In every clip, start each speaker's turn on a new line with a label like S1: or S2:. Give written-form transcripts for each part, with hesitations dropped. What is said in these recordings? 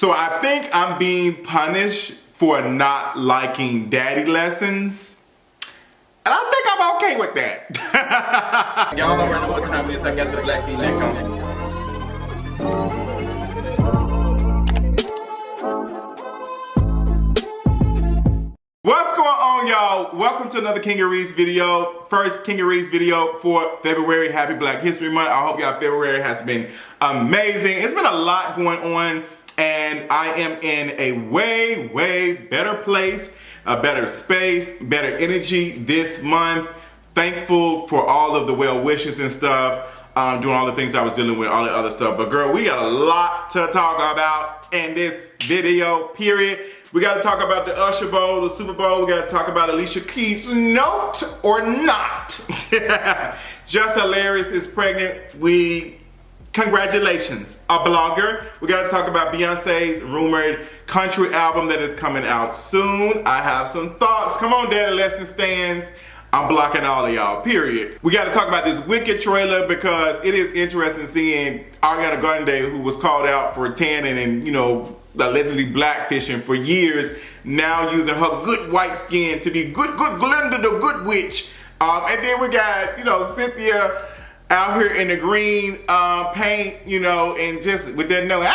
S1: So I think I'm being punished for not liking daddy lessons. And I think I'm okay with that.
S2: Y'all already know what time it is. I got the black V-neck on.
S1: What's going on, y'all? Welcome to another King of Reeds video. First King of Reeds video for February. Happy Black History Month. I hope y'all February has been amazing. It's been a lot going on, and I am in a way better place, a better space, better energy this month. Thankful for all of the well wishes and stuff, doing all the things I was dealing with, all the other stuff. But girl, we got a lot to talk about in this video, period. We got to talk about the Usher Bowl, the Super Bowl. We got to talk about Alicia Keys, note or not. Just Hilarious is pregnant. Congratulations, a blogger. We got to talk about Beyonce's rumored country album that is coming out soon. I have some thoughts. Come on, Daddy Lesson stands. I'm blocking all of y'all, period. We got to talk about this Wicked trailer because it is interesting seeing Ariana Grande, who was called out for tanning and, you know, allegedly blackfishing for years, now using her good white skin to be good Glinda the Good Witch. And then we got, you know, Cynthia out here in the green paint, you know, and just with that note,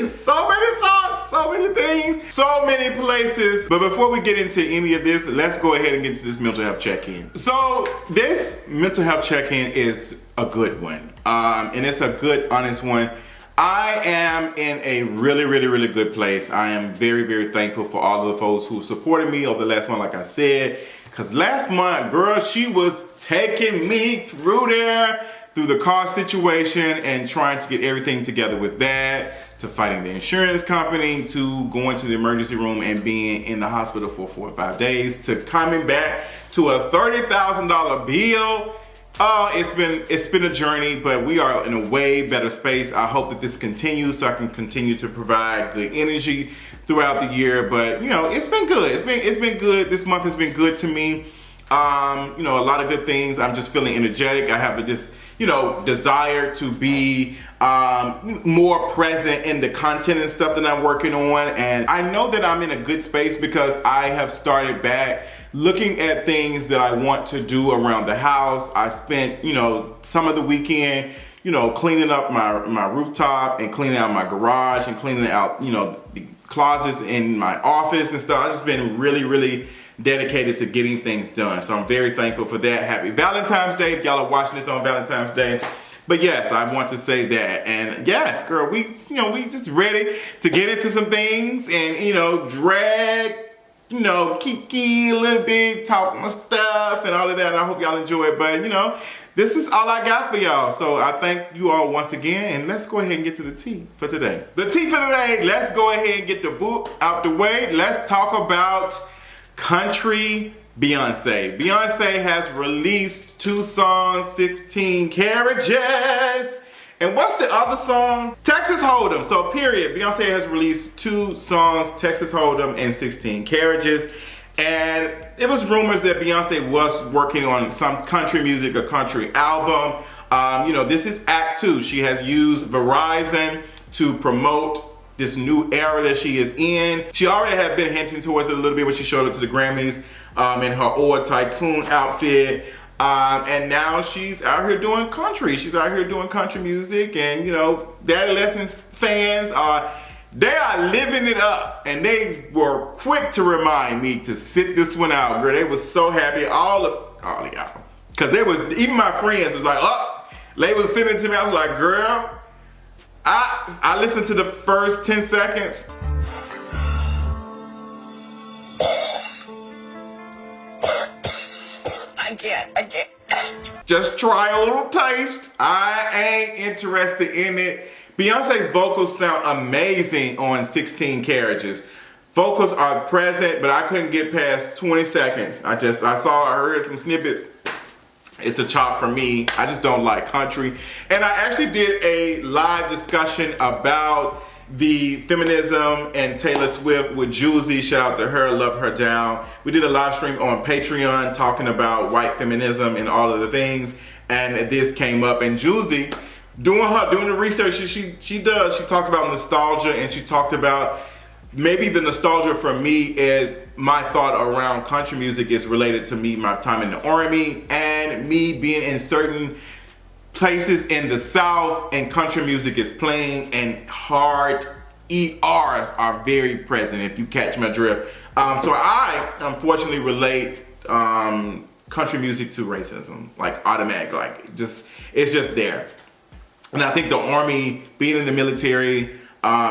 S1: so many thoughts, so many things, so many places. But before we get into any of this, let's go ahead and get into this mental health check-in. So this mental health check-in is a good one, and it's a good, honest one. I am in a really good place. I am very thankful for all of the folks who supported me over the last month, like I said. Because last month, girl, she was taking me through the car situation and trying to get everything together with that, to fighting the insurance company, to going to the emergency room and being in the hospital for 4 or 5 days, to coming back to a $30,000 bill. It's been a journey, but we are in a way better space. I hope that this continues so I can continue to provide good energy throughout the year. But you know, it's been good. It's been good. This month has been good to me. You know, a lot of good things. I'm just feeling energetic. I have this, you know, desire to be more present in the content and stuff that I'm working on. And I know that I'm in a good space because I have started back looking at things that I want to do around the house. I spent, you know, some of the weekend, you know, cleaning up my rooftop and cleaning out my garage and cleaning out, you know, the closets in my office and stuff. I've just been really dedicated to getting things done. So I'm very thankful for that. Happy Valentine's Day if y'all are watching this on Valentine's Day. But yes, I want to say that. And yes, girl, we just ready to get into some things and, you know, drag, you know, kiki a little bit, talk my stuff and all of that. And I hope y'all enjoy it. But, you know, this is all I got for y'all. So I thank you all once again. And let's go ahead and get to the tea for today. The tea for today, let's go ahead and get the book out the way. Let's talk about country Beyonce. Beyonce has released 2 songs, 16 Carriages. And what's the other song? Texas Hold'em. So period. Beyonce has released 2 songs, Texas Hold'em and 16 Carriages. And it was rumors that Beyonce was working on some country music, a country album. You know, this is Act 2. She has used Verizon to promote this new era that she is in. She already had been hinting towards it a little bit when she showed up to the Grammys in her old tycoon outfit. And now she's out here doing country. She's out here doing country music, and you know, Daddy Lessons fans they are living it up, and they were quick to remind me to sit this one out, girl. They was so happy, all of y'all, because they was, even my friends was like, oh, they was sending it to me. I was like, girl, I listened to the first 10 seconds. I can't. Just try a little taste. I ain't interested in it. Beyonce's vocals sound amazing on 16 Carriages. Vocals are present, but I couldn't get past 20 seconds. I heard some snippets. It's a chop for me. I just don't like country. And I actually did a live discussion about the feminism and Taylor Swift with Juicy. Shout out to her, love her down. We did a live stream on Patreon talking about white feminism and all of the things. And this came up, and Juicy doing the research she does, she talked about nostalgia, and she talked about maybe the nostalgia for me is my thought around country music is related to me, my time in the Army, and me being in certain places in the South and country music is playing and hard ERs are very present, if you catch my drift. So I unfortunately relate country music to racism, like automatic, like it's just there. And I think the Army, being in the military,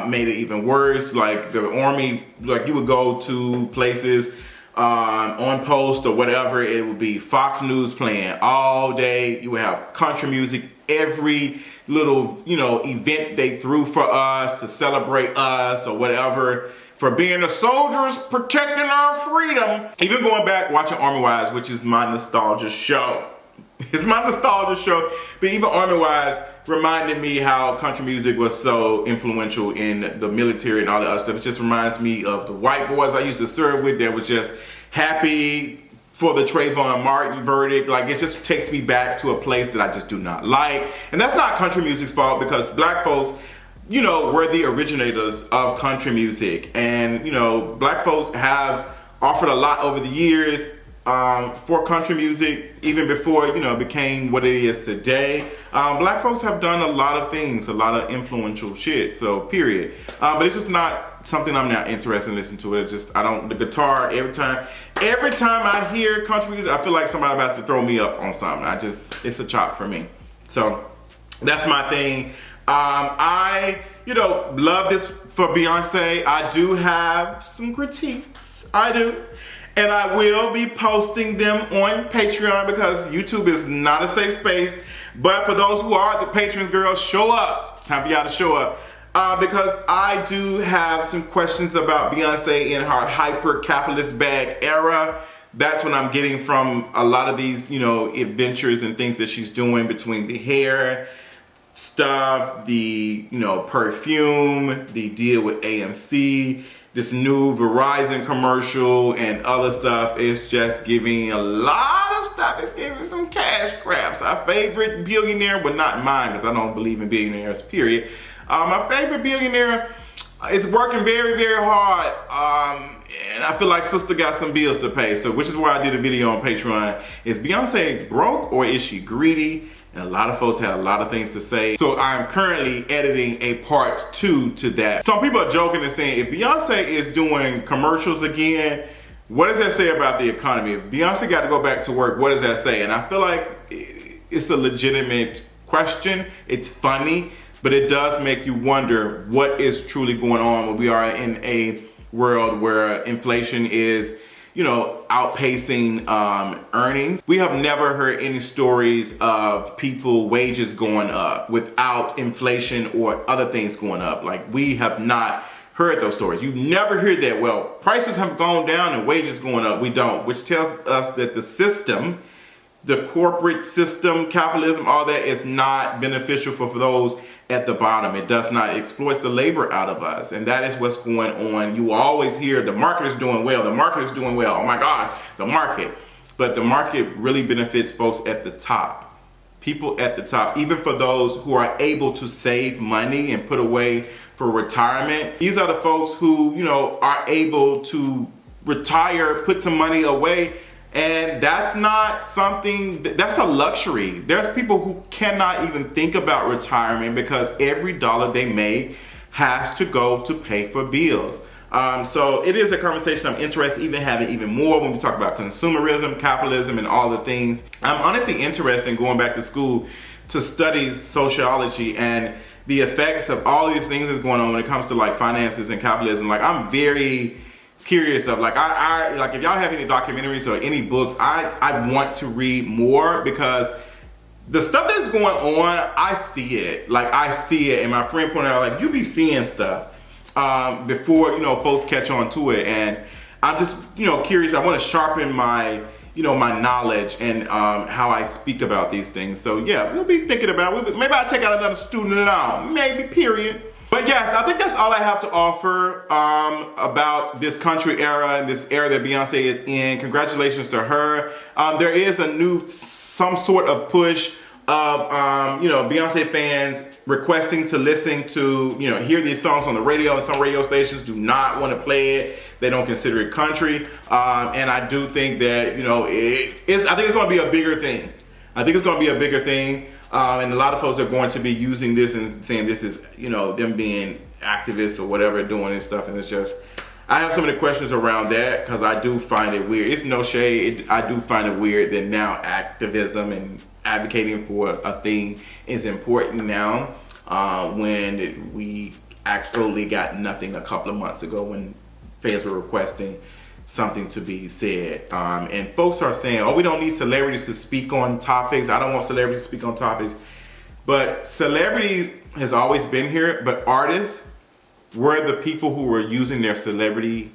S1: made it even worse. Like the Army, like you would go to places on post or whatever, it would be Fox News playing all day. You would have country music every little, event they threw for us to celebrate us or whatever, for being the soldiers protecting our freedom. Even going back watching Army Wives, which is my nostalgia show. It's my nostalgia show, but even Army Wives reminded me how country music was so influential in the military and all that other stuff. It just reminds me of the white boys I used to serve with that was just happy for the Trayvon Martin verdict. Like, it just takes me back to a place that I just do not like. And that's not country music's fault, because black folks, were the originators of country music. And, black folks have offered a lot over the years for country music, even before it became what it is today. Black folks have done a lot of things, a lot of influential shit. So period. But it's just not something I'm not interested in listening to. The guitar, every time I hear country music, I feel like somebody about to throw me up on something. It's a chop for me. So that's my thing. I love this for Beyonce. I do have some critiques. I do. And I will be posting them on Patreon, because YouTube is not a safe space. But for those who are the patrons, girls, show up. It's time for y'all to show up. Because I do have some questions about Beyonce in her hyper-capitalist bag era. That's what I'm getting from a lot of these, adventures and things that she's doing, between the hair stuff, the, perfume, the deal with AMC, this new Verizon commercial, and other stuff. It's just giving a lot of stuff. It's giving some cash grabs. Our favorite billionaire, but not mine, because I don't believe in billionaires, period. My favorite billionaire is working very, very hard. And I feel like sister got some bills to pay. So, which is why I did a video on Patreon. Is Beyonce broke, or is she greedy? And a lot of folks had a lot of things to say. So I'm currently editing a part 2 to that. Some people are joking and saying, if Beyonce is doing commercials again, what does that say about the economy? If Beyonce got to go back to work, what does that say? And I feel like it's a legitimate question. It's funny, but it does make you wonder what is truly going on when we are in a world where inflation is outpacing earnings. We have never heard any stories of people wages going up without inflation or other things going up. Like, we have not heard those stories. You never hear that, well, prices have gone down and wages going up. We don't, which tells us that the system, the corporate system, capitalism, all that is not beneficial for those at the bottom. It does not, exploit the labor out of us. And that is what's going on. You always hear the market is doing well. The market is doing well. Oh my God, the market. But the market really benefits folks at the top. People at the top, even for those who are able to save money and put away for retirement. These are the folks who, are able to retire, put some money away. And that's not something, that's a luxury. There's people who cannot even think about retirement, because every dollar they make has to go to pay for bills. So it is a conversation I'm interested in having even more when we talk about consumerism, capitalism, and all the things. I'm honestly interested in going back to school to study sociology and the effects of all these things that's going on when it comes to like finances and capitalism. Like, I'm very curious of, like, I like, if y'all have any documentaries or any books, I want to read more, because the stuff that's going on, I see it. Like, I see it, and my friend pointed out, like, you be seeing stuff before folks catch on to it. And I'm just curious. I want to sharpen my my knowledge and how I speak about these things. So yeah, we'll be thinking about it. Maybe I'll take out another student loan, maybe, period. But yes, I think that's all I have to offer about this country era and this era that Beyonce is in. Congratulations to her. There is some sort of push of, Beyonce fans requesting to listen to, hear these songs on the radio, and some radio stations do not want to play it. They don't consider it country. And I do think that, I think it's going to be a bigger thing. I think it's going to be a bigger thing. And a lot of folks are going to be using this and saying this is, them being activists or whatever, doing this stuff. And it's just, I have so many questions around that because I do find it weird. It's no shade. I do find it weird that now activism and advocating for a thing is important now, when we absolutely got nothing a couple of months ago when fans were requesting something to be said. And folks are saying, oh, we don't need celebrities to speak on topics. I don't want celebrities to speak on topics. But celebrity has always been here, but artists were the people who were using their celebrity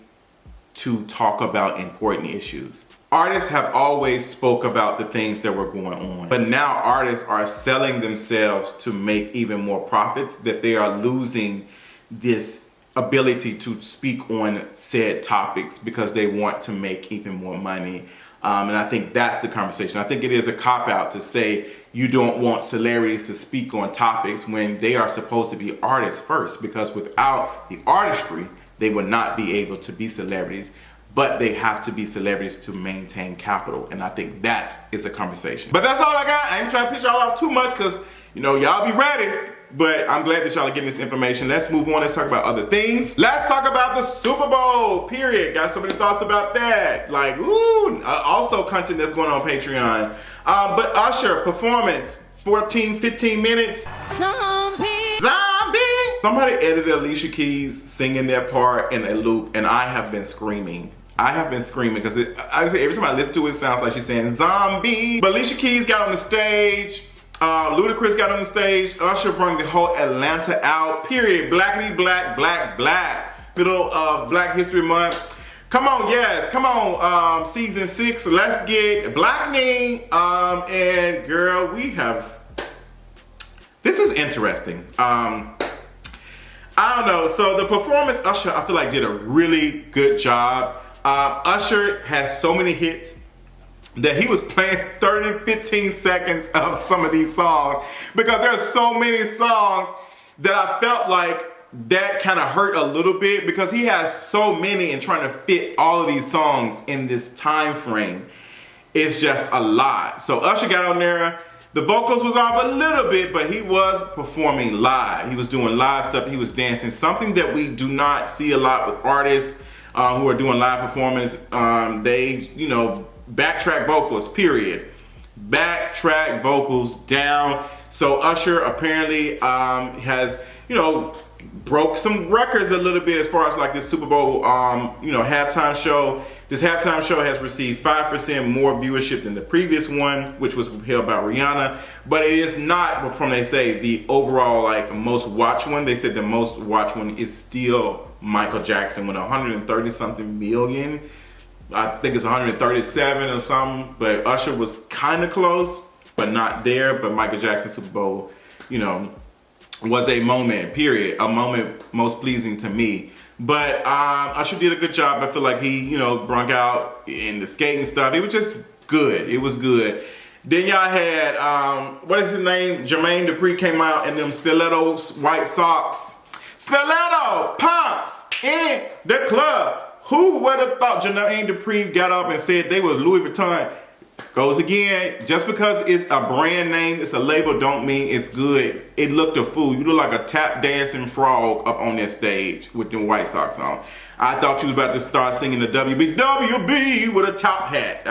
S1: to talk about important issues. Artists have always spoke about the things that were going on, but now artists are selling themselves to make even more profits, that they are losing this ability to speak on said topics because they want to make even more money. And I think that's the conversation. I think it is a cop-out to say you don't want celebrities to speak on topics when they are supposed to be artists first, because without the artistry, they would not be able to be celebrities, but they have to be celebrities to maintain capital. And I think that is a conversation. But that's all I got. I ain't trying to piss y'all off too much because, y'all be ready. But I'm glad that y'all are getting this information. Let's move on. Let's talk about other things. Let's talk about the Super Bowl, period. Got so many thoughts about that. Like, ooh, also content that's going on Patreon. But Usher, performance, 15 minutes. Zombie. Somebody edited Alicia Keys singing their part in a loop, and I have been screaming. Because I say every time I listen to it, it sounds like she's saying zombie. But Alicia Keys got on the stage. Ludacris got on the stage. Usher brought the whole Atlanta out, period. Blackity black, black, black. Middle of Black History Month. Come on, yes, come on, season 6, let's get blackening. And girl, this is interesting. I don't know, so the performance, Usher, I feel like did a really good job. Usher has so many hits that he was playing 30, 15 seconds of some of these songs, because there's so many songs that I felt like that kind of hurt a little bit, because he has so many and trying to fit all of these songs in this time frame. It's just a lot. So Usher got on there. The vocals was off a little bit, but he was performing live. He was doing live stuff. He was dancing. Something that we do not see a lot with artists who are doing live performance. They, backtrack vocals, period. Backtrack vocals down. So Usher apparently has, broke some records a little bit as far as like this Super Bowl, halftime show. This halftime show has received 5% more viewership than the previous one, which was held by Rihanna. But it is not, from they say, the overall like most watched one. They said the most watched one is still Michael Jackson with 130 something million. I think it's 137 or something. But Usher was kind of close, but not there. But Michael Jackson Super Bowl, was a moment, period. A moment most pleasing to me. But Usher did a good job. I feel like he, brung out in the skating stuff. It was just good. It was good. Then y'all had, what is his name? Jermaine Depri came out in them stiletto white socks. Stiletto pumps in the club. Who would have thought Jermaine Depri got up and said they was Louis Vuitton? Goes again, just because it's a brand name, it's a label, don't mean it's good. It looked a fool. You look like a tap dancing frog up on that stage with them white socks on. I thought you was about to start singing the WB with a top hat.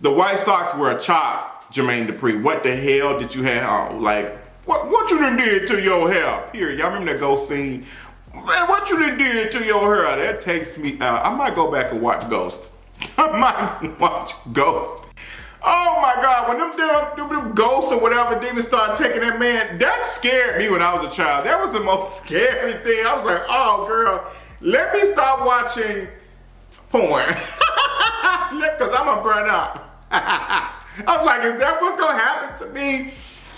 S1: The white socks were a chop, Jermaine Depri. What the hell did you have on? Like, what you done did to your hair? Period. Y'all remember that Ghost scene? Man, what you done did to your hair? That takes me out. I might go back and watch Ghost. I might watch Ghost. Oh my God, when them ghosts or whatever demons started taking that man, that scared me when I was a child. That was the most scary thing. I was like, oh girl, let me stop watching porn. Because I'm gonna burn out. I was like, is that what's gonna happen to me?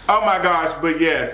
S1: Oh my gosh, but yes.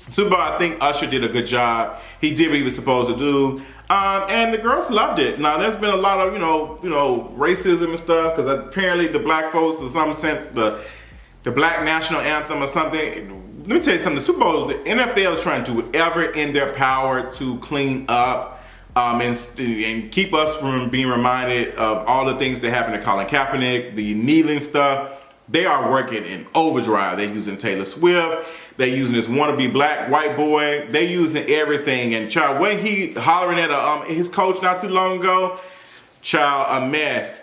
S1: Super Bowl, I think Usher did a good job. He did what he was supposed to do. And the girls loved it. Now, there's been a lot of, racism and stuff, because apparently the black folks or something sent the the Black National Anthem or something. Let me tell you something. The Super Bowl, the NFL is trying to do whatever in their power to clean up and keep us from being reminded of all the things that happened to Colin Kaepernick, the kneeling stuff. They are working in overdrive. They're using Taylor Swift. They're using this wannabe black white boy. They're using everything. And child, when he hollering at his coach not too long ago, child, a mess.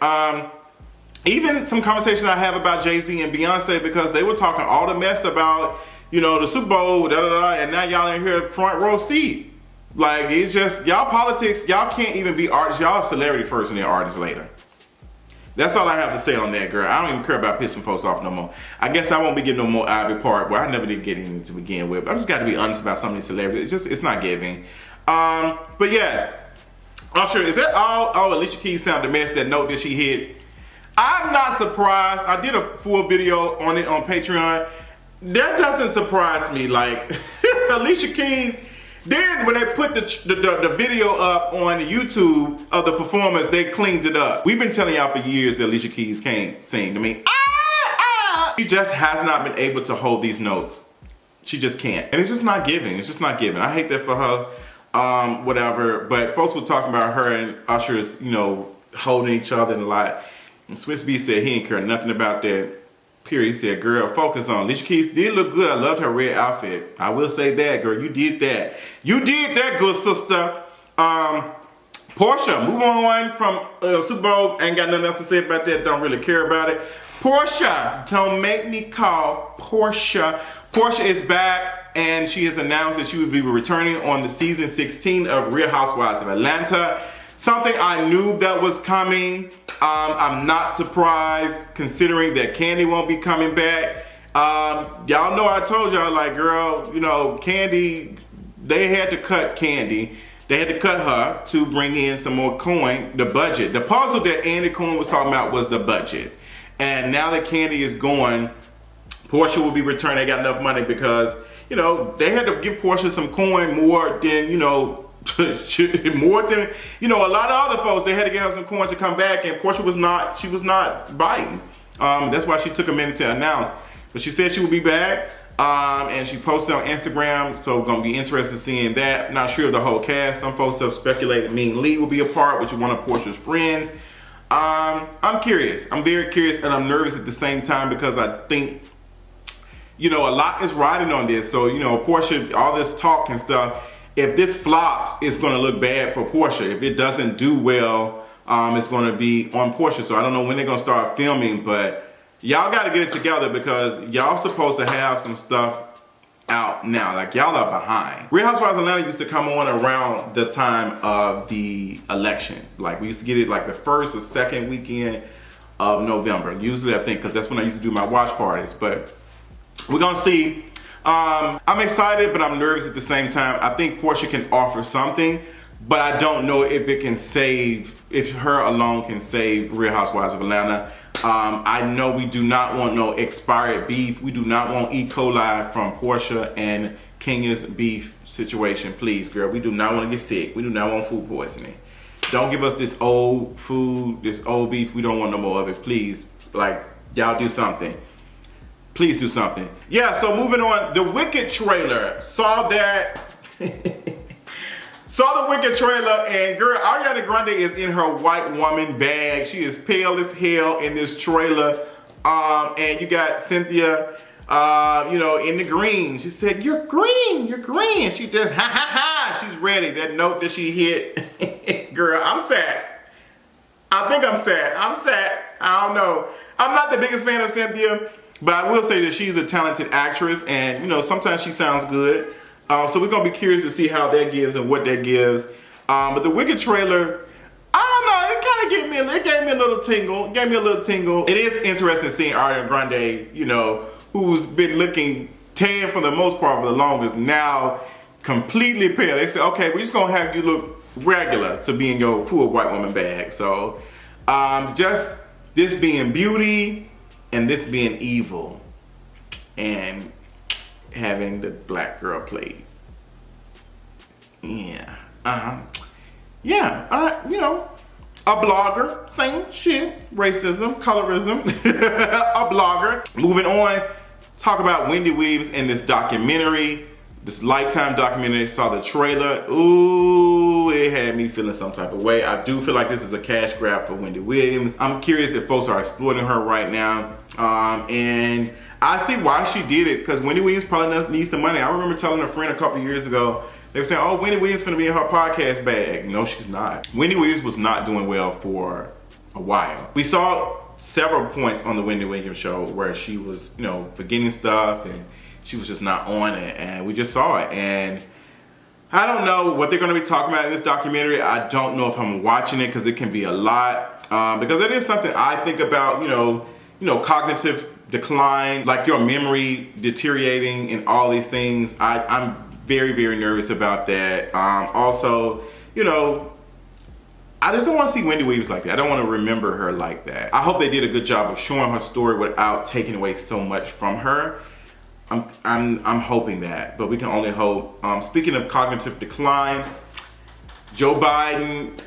S1: Even some conversation I have about Jay-Z and Beyonce, because they were talking all the mess about, you know, the Super Bowl, and now y'all in here front row seat. Like, it's just, y'all politics, y'all can't even be artists. Y'all celebrity first and then artists later. That's all I have to say on that, girl. I don't even care about pissing folks off no more. I guess I won't be getting no more Ivy Park, but I never did get any to begin with. I just got to be honest about some of these celebrities. It's not giving. But yes, Usher, is that all? Oh, Alicia Keys sounded the mess, that note that she hit. I'm not surprised. I did a full video on it on Patreon. That doesn't surprise me. Like, Alicia Keys, then when they put the video up on YouTube of the performance, they cleaned it up. We've been telling y'all for years that Alicia Keys can't sing. I mean, she just has not been able to hold these notes. She just can't. And it's just not giving. It's just not giving. I hate that for her, whatever. But folks were talking about her and Usher's, you know, holding each other and a lot. And Swiss B said he didn't care nothing about that. Period. He said, girl, focus on. Alicia Keys did look good. I loved her red outfit. I will say that, girl. You did that. You did that, good sister. Portia, move on from Super Bowl. Ain't got nothing else to say about that. Don't really care about it. Porsha, don't make me call Porsha. Porsha is back, and she has announced that she will be returning on the season 16 of Real Housewives of Atlanta. Something I knew that was coming. I'm not surprised considering that Kandi won't be coming back. Y'all know I told y'all, like, girl, you know, Kandi, they had to cut Kandi. They had to cut her to bring in some more coin, the budget. The puzzle that Andy Cohen was talking about was the budget. And now that Kandi is gone, Porsha will be returning. They got enough money because, you know, they had to give Porsha some coin more than, you know, more than, you know, a lot of other folks. They had to give her some coin to come back, and Porsha was not biting. That's why she took a minute to announce. But she said she would be back, and she posted on Instagram, so gonna be interested in seeing that. Not sure of the whole cast. Some folks have speculated Mean Lee will be a part, which is one of Porsha's friends. I'm curious. I'm very curious, and I'm nervous at the same time because I think, you know, a lot is riding on this. So, you know, Porsha, all this talk and stuff, if this flops, it's going to look bad for Porsha. If it doesn't do well, it's going to be on Porsha. So I don't know when they're going to start filming, but y'all got to get it together because y'all supposed to have some stuff out now. Like, y'all are behind. Real Housewives of Atlanta used to come on around the time of the election. Like, we used to get it like the first or second weekend of November. Usually, I think, because that's when I used to do my watch parties. But we're going to see. I'm excited, but I'm nervous at the same time. I think Porsha can offer something, but I don't know if it can save, if her alone can save Real Housewives of Atlanta. I know we do not want no expired beef. We do not want E. coli from Porsha and Kenya's beef situation. Please, girl, we do not want to get sick. We do not want food poisoning. Don't give us this old food, this old beef. We don't want no more of it. Please, like, y'all do something. Please do something. Yeah, so moving on. The Wicked trailer. Saw that. Saw the Wicked trailer, and girl, Ariana Grande is in her white woman bag. She is pale as hell in this trailer. And you got Cynthia, you know, in the green. She said, "You're green, you're green." She just, ha ha ha. She's ready. That note that she hit. Girl, I'm sad. I think I'm sad. I'm sad. I don't know. I'm not the biggest fan of Cynthia, but I will say that she's a talented actress, and, you know, sometimes she sounds good. So we're going to be curious to see how that gives and what that gives. But the Wicked trailer, I don't know, it kind of gave me a little tingle. It gave me a little tingle. It is interesting seeing Ariana Grande, you know, who's been looking tan for the most part for the longest, now completely pale. They said, okay, we're just going to have you look regular to be in your full white woman bag. So just this being beauty and this being evil, and having the black girl played. Yeah. You know, a blogger, same shit, racism, colorism, a blogger. Moving on, talk about Wendy Williams in this documentary, this Lifetime documentary. Saw the trailer. Ooh, it had me feeling some type of way. I do feel like this is a cash grab for Wendy Williams. I'm curious if folks are exploiting her right now. And I see why she did it, because Wendy Williams probably needs the money. I remember telling a friend a couple years ago, they were saying, oh, Wendy Williams finna be in her podcast bag. No, she's not. Wendy Williams was not doing well for a while. We saw several points on the Wendy Williams show where she was, you know, forgetting stuff and she was just not on it, and we just saw it. And I don't know what they're gonna be talking about in this documentary. I don't know if I'm watching it, because it can be a lot. Because it is something I think about, you know, cognitive decline, like your memory deteriorating and all these things. I'm very, very nervous about that. Also, you know, I just don't want to see Wendy Williams like that. I don't want to remember her like that. I hope they did a good job of showing her story without taking away so much from her. I'm hoping that, but we can only hope. Speaking of cognitive decline, Joe Biden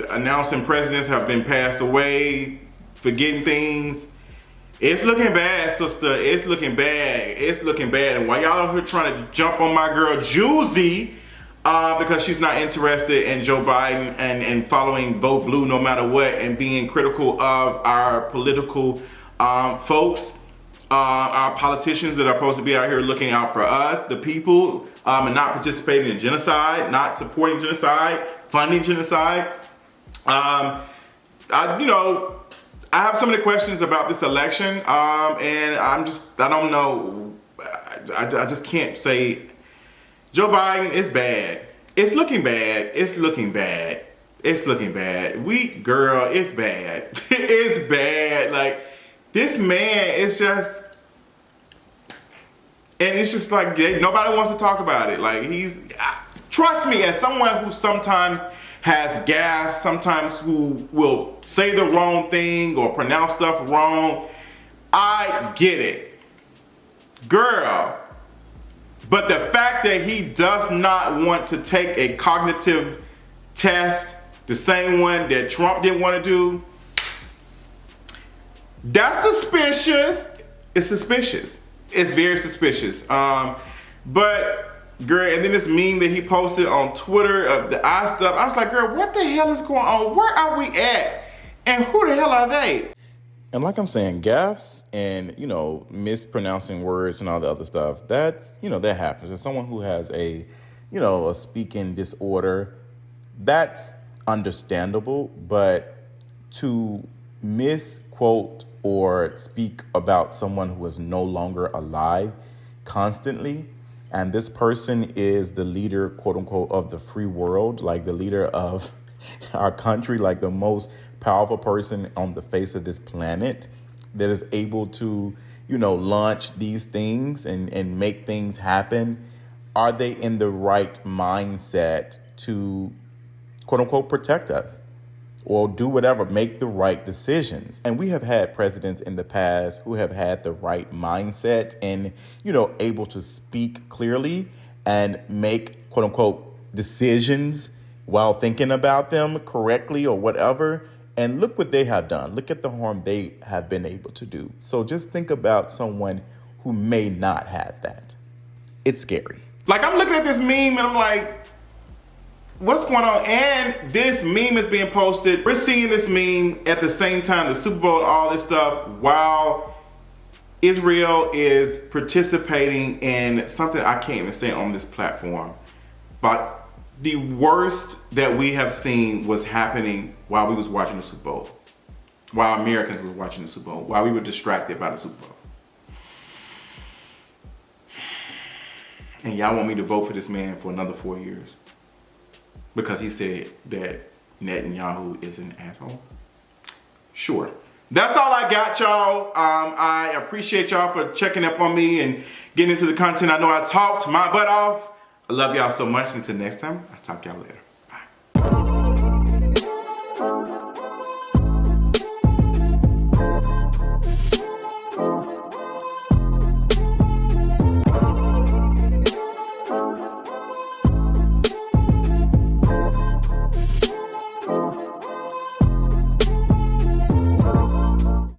S1: announcing presidents have been passed away, forgetting things. It's looking bad, sister. It's looking bad. It's looking bad. And while y'all are here trying to jump on my girl Juicy, because she's not interested in Joe Biden and following Vote Blue no matter what, and being critical of our political folks, our politicians that are supposed to be out here looking out for us, the people, and not participating in genocide, not supporting genocide, funding genocide. I have so many questions about this election, and I don't know. I just can't say. Joe Biden is bad. It's looking bad. It's looking bad. It's looking bad. Girl, it's bad. It's bad. Like, this man is just, and it's just like, nobody wants to talk about it. Like, trust me, as someone who sometimes has gaffes, sometimes who will say the wrong thing or pronounce stuff wrong, I get it. Girl. But the fact that he does not want to take a cognitive test, the same one that Trump didn't want to do, that's suspicious. It's suspicious. It's very suspicious. But girl, and then this meme that he posted on Twitter of the eye stuff, I was like, girl, what the hell is going on? Where are we at? And who the hell are they?
S3: And like I'm saying, gaffes and, mispronouncing words and all the other stuff, that's, that happens. As someone who has a speaking disorder, that's understandable. But to misquote or speak about someone who is no longer alive constantly, and this person is the leader, quote unquote, of the free world, like the leader of our country, like the most powerful person on the face of this planet that is able to, launch these things and make things happen. Are they in the right mindset to, quote unquote, protect us or do whatever, make the right decisions? And we have had presidents in the past who have had the right mindset and, able to speak clearly and make, quote unquote, decisions while thinking about them correctly or whatever. And look what they have done. Look at the harm they have been able to do. So just think about someone who may not have that. It's scary.
S1: Like, I'm looking at this meme and I'm like, what's going on? And this meme is being posted. We're seeing this meme at the same time, the Super Bowl and all this stuff, while Israel is participating in something I can't even say on this platform. But the worst that we have seen was happening while we was watching the Super Bowl. While Americans were watching the Super Bowl. While we were distracted by the Super Bowl. And y'all want me to vote for this man for another 4 years? Because he said that Netanyahu is an asshole? Sure. That's all I got, y'all. I appreciate y'all for checking up on me and getting into the content. I know I talked my butt off. I love y'all so much. Until next time, I'll talk y'all later.